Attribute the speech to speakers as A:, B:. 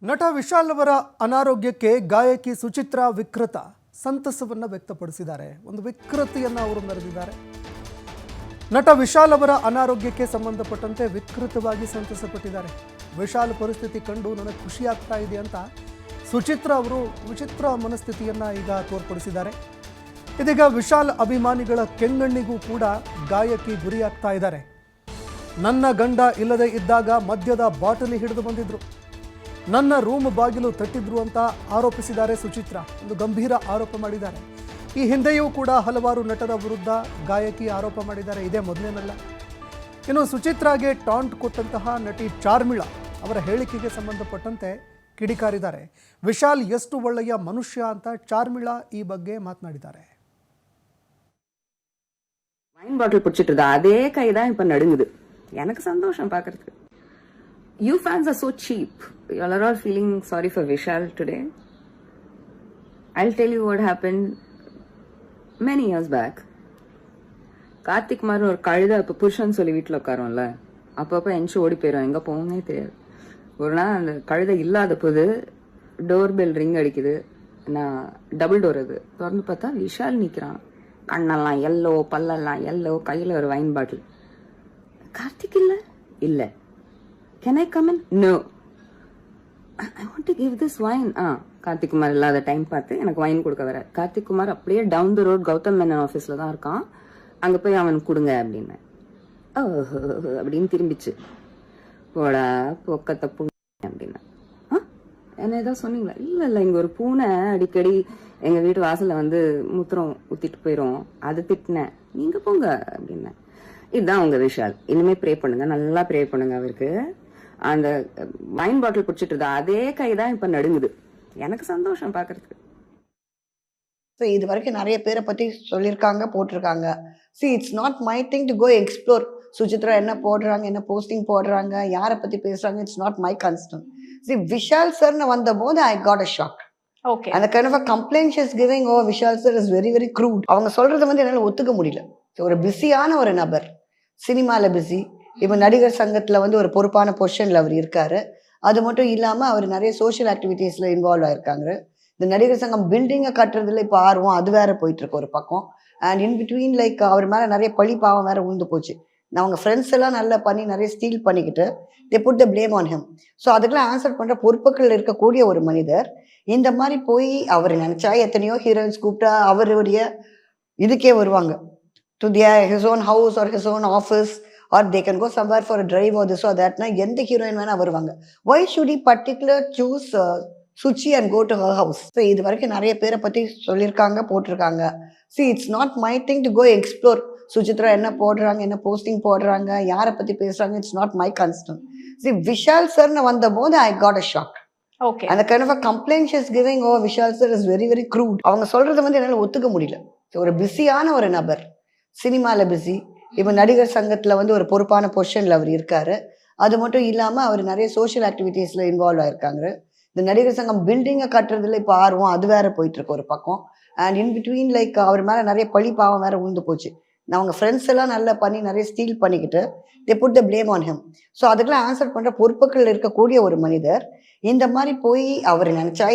A: ನಟ ವಿಶಾಲ್ ಅವರ ಅನಾರೋಗ್ಯಕ್ಕೆ ಗಾಯಕಿ ಸುಚಿತ್ರಾ ವಿಕೃತ ಸಂತಸವನ್ನು ವ್ಯಕ್ತಪಡಿಸಿದ್ದಾರೆ. ಒಂದು ವಿಕೃತಿಯನ್ನು ಅವರು ಮೆರೆದಿದ್ದಾರೆ. ನಟ ವಿಶಾಲ್ ಅವರ ಅನಾರೋಗ್ಯಕ್ಕೆ ಸಂಬಂಧಪಟ್ಟಂತೆ ವಿಕೃತವಾಗಿ ಸಂತಸಪಟ್ಟಿದ್ದಾರೆ. ವಿಶಾಲ್ ಪರಿಸ್ಥಿತಿ ಕಂಡು ನನಗೆ ಖುಷಿ ಆಗ್ತಾ ಇದೆ ಅಂತ ಸುಚಿತ್ರಾ ಅವರು ವಿಚಿತ್ರ ಮನಸ್ಥಿತಿಯನ್ನು ಈಗ ತೋರ್ಪಡಿಸಿದ್ದಾರೆ. ಇದೀಗ ವಿಶಾಲ್ ಅಭಿಮಾನಿಗಳ ಕೆಂಗಣ್ಣಿಗೂ ಕೂಡ ಗಾಯಕಿ ಗುರಿಯಾಗ್ತಾ ಇದ್ದಾರೆ. ನನ್ನ ಗಂಡ ಇಲ್ಲದೆ ಇದ್ದಾಗ ಮದ್ಯದ ಬಾಟಲಿ ಹಿಡಿದು ಬಂದಿದ್ರು, ನನ್ನ ರೂಮ್ ಬಾಗಿಲು ತಟ್ಟಿದ್ರು ಅಂತ ಆರೋಪಿಸಿದ್ದಾರೆ ಸುಚಿತ್ರಾ. ಒಂದು ಗಂಭೀರ ಆರೋಪ ಮಾಡಿದ್ದಾರೆ. ಈ ಹಿಂದೆಯೂ ಕೂಡ ಹಲವಾರು ನಟರ ವಿರುದ್ಧ ಗಾಯಕಿ ಆರೋಪ ಮಾಡಿದ್ದಾರೆ, ಇದೇ ಮೊದಲೇನಲ್ಲ. ಇನ್ನು ಸುಚಿತ್ರಾಗೆ ಟಾಂಟ್ ಕೊಟ್ಟಂತಹ ನಟಿ ಚಾರ್ಮಿಳಾ ಅವರ ಹೇಳಿಕೆಗೆ ಸಂಬಂಧಪಟ್ಟಂತೆ ಕಿಡಿಕಾರಿದ್ದಾರೆ. ವಿಶಾಲ್ ಎಷ್ಟು ಒಳ್ಳೆಯ ಮನುಷ್ಯ ಅಂತ ಚಾರ್ಮಿಳಾ ಈ ಬಗ್ಗೆ ಮಾತನಾಡಿದ್ದಾರೆ.
B: வைன் பாட்டில் பிடிச்சிட்டு இருந்தா அதே கைதான் இப்ப நடுங்குது. எனக்கு சந்தோஷம் பாக்குறதுக்கு. You fans are so cheap. You all are all feeling sorry for Vishal today. I'll tell you what happened many years back. Karthik மாதிரி ஒரு கழுதை இப்போ புருஷன் சொல்லி வீட்டில் உட்காரோம்ல, அப்பப்போ எஞ்சி ஓடி போயிடும், எங்கே போகணுன்னே தெரியாது. ஒரு நாள் அந்த கழுதை இல்லாத போது டோர் பெல் ரிங் அடிக்குது. நான் டபுள் டோர் அது திறந்து பார்த்தா விஷால் நிற்கிறான். கண்ணெல்லாம் எல்லோ, பல்லெல்லாம் எல்லோ, கையில் ஒரு வைன் பாட்டில். கார்த்திக் இல்லை இல்லை. Can I come in? No. I want to give this wine. Karthik Kumar இல்லாத டைம் பார்த்து எனக்கு வைன் கொடுக்க வர. கார்த்திக் குமார் அப்படியே down the road Gautham Menon ஆஃபீஸில் தான் இருக்கான், அங்கே போய் அவனுக்கு கொடுங்க அப்படின்னு. ஓஹோ அப்படின்னு திரும்பிச்சு. போடா பொக்கத்தை பூனை அப்படின்னா. என்ன ஏதாவது சொன்னீங்களா? இல்லை இல்லை, இங்கே ஒரு பூனை அடிக்கடி எங்கள் வீட்டு வாசலில் வந்து மூத்திரம் ஊற்றிட்டு போயிடும், அது திட்டினேன், நீங்கள் போங்க அப்படின்னேன். இதுதான் உங்க விஷால். இனிமே ப்ரே பண்ணுங்க, நல்லா ப்ரே பண்ணுங்க. அவருக்கு அந்த வைன் பாட்டில் பிடிச்சிட்டு இருந்தா அதே கைதான் இப்ப நடுங்குது. எனக்கு சந்தோஷம் பாக்குறதுக்கு.
C: இது வரைக்கும் நிறைய பேரை பத்தி சொல்லியிருக்காங்க, போட்டிருக்காங்க. It's not my thing to go explore. Suchitra என்ன போடுறாங்க, என்ன போஸ்டிங் போடுறாங்க, யாரை பத்தி பேசுறாங்க, it's not my concern. Vishal சார்னு வந்த போது I got a shock.
D: Okay.
C: அந்த kind of complaint is giving oh Vishal sir is very very crude. அவங்க சொல்றது வந்து என்னால ஒத்துக்க முடியல. ஒரு பிஸியான ஒரு நபர், சினிமாவில் பிஸி, இப்போ நடிகர் சங்கத்தில் வந்து ஒரு பொறுப்பான பொசிஷனில் அவர் இருக்காரு. அது மட்டும் இல்லாமல் அவர் நிறைய சோஷியல் ஆக்டிவிட்டீஸில் இன்வால்வ் ஆயிருக்காங்க. இந்த நடிகர் சங்கம் பில்டிங்கை கட்டுறதுல இப்போ ஆர்வம் அது வேற போயிட்டு இருக்கு ஒரு பக்கம். அண்ட் இன் பிட்வீன் லைக் அவர் மேலே நிறைய பழி பாவம் வேற உழுந்து போச்சு. நான் அவங்க ஃப்ரெண்ட்ஸ் எல்லாம் நல்லா பண்ணி நிறைய ஸ்டீல் பண்ணிக்கிட்டு they put the blame on him. So அதுக்கெல்லாம் ஆன்சர் பண்ணுற பொறுப்புகள் இருக்கக்கூடிய ஒரு மனிதர் இந்த மாதிரி போய் அவர் நினைச்சா எத்தனையோ ஹீரோயின்ஸ் கூப்பிட்டா அவருடைய இதுக்கே வருவாங்க. To his own house or his own office, or they can go somewhere for a drive or this or that. Na எந்த ஹீரோயின் வேணா வருவாங்க. Why should he particular choose Suchi and go to her house? இது வரைக்கும் நிறைய பேரை பத்தி சொல்லியிருக்காங்க, போட்டிருக்காங்க. It's not my thing to go explore. Suchitra என்ன போடுறாங்க, என்ன போஸ்டிங் போடுறாங்க, யாரை பத்தி பேசுறாங்க, it's not my concern. Vishal சார்னு வந்த போது I got a shock.
D: Okay.
C: அந்த kind of complaint is giving oh Vishal sir is very very crude. அவங்க சொல்றது வந்து என்னால ஒத்துக்க முடியல. ஒரு பிஸியான ஒரு நபர், சினிமாவில் பிஸி, இப்போ நடிகர் சங்கத்தில் வந்து ஒரு பொறுப்பான பொசிஷனில் அவர் இருக்காரு. அது மட்டும் இல்லாமல் அவர் நிறைய சோஷியல் ஆக்டிவிட்டீஸில் இன்வால்வ் ஆயிருக்காங்க. இந்த நடிகர் சங்கம் பில்டிங்கை கட்டுறதுல இப்போ ஆர்வம் அது வேற போயிட்டு இருக்கு ஒரு பக்கம். அண்ட் இன் பிட்வீன் லைக் அவர் மேலே நிறைய பழி பாவம் வேற உழுந்து போச்சு. நான் அவங்க ஃப்ரெண்ட்ஸ் எல்லாம் நல்லா பண்ணி நிறைய ஸ்டீல் பண்ணிக்கிட்டு they put the blame on him. So அதுக்கெல்லாம் ஆன்சர் பண்ணுற பொறுப்புகள் இருக்கக்கூடிய ஒரு மனிதர் இந்த மாதிரி போய் அவர் நினைச்சா